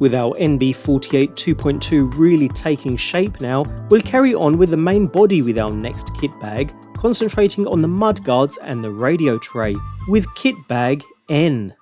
With our NB48 2.2 really taking shape now, we'll carry on with the main body with our next kit bag, concentrating on the mudguards and the radio tray, with kit bag N.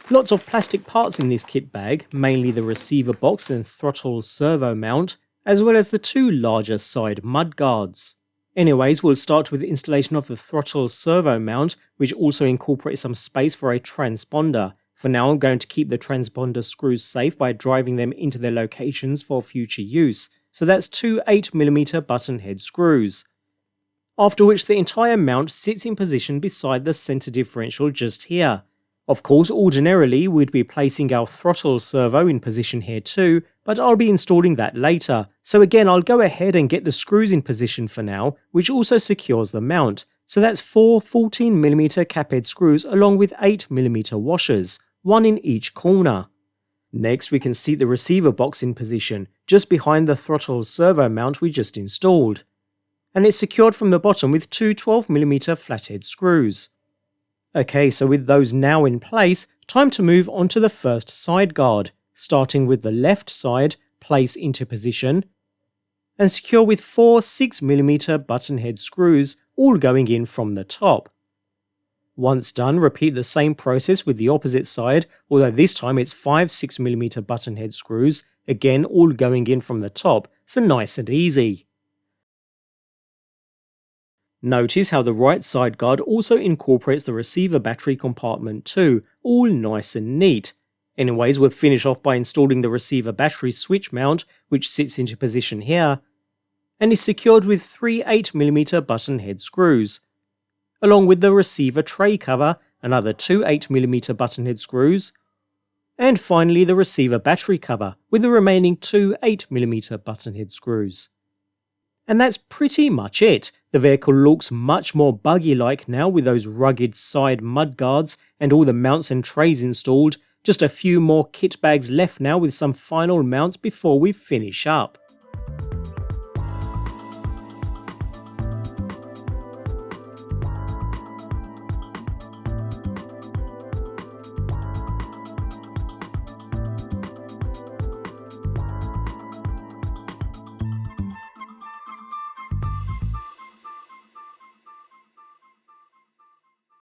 Lots of plastic parts in this kit bag, mainly the receiver box and throttle servo mount, as well as the two larger side mudguards. Anyways, we'll start with the installation of the throttle servo mount, which also incorporates some space for a transponder. For now, I'm going to keep the transponder screws safe by driving them into their locations for future use, so that's two 8mm button head screws. After which the entire mount sits in position beside the center differential just here. Of course, ordinarily we'd be placing our throttle servo in position here too, but I'll be installing that later. So again, I'll go ahead and get the screws in position for now, which also secures the mount. So that's 4 14mm caphead screws along with 8mm washers, one in each corner. Next, we can seat the receiver box in position, just behind the throttle servo mount we just installed. And it's secured from the bottom with two 12mm flathead screws. Okay, so with those now in place, time to move on to the first side guard, starting with the left side, place into position, and secure with 4 6mm button head screws, all going in from the top. Once done, repeat the same process with the opposite side, although this time it's 5 6mm button head screws, again all going in from the top, so nice and easy. Notice how the right side guard also incorporates the receiver battery compartment too, all nice and neat. Anyways, we'll finish off by installing the receiver battery switch mount, which sits into position here, and is secured with 3 8mm button head screws, along with the receiver tray cover, another 2 8mm button head screws, and finally the receiver battery cover, with the remaining 2 8mm button head screws. And that's pretty much it. The vehicle looks much more buggy-like now with those rugged side mudguards and all the mounts and trays installed. Just a few more kit bags left now with some final mounts before we finish up.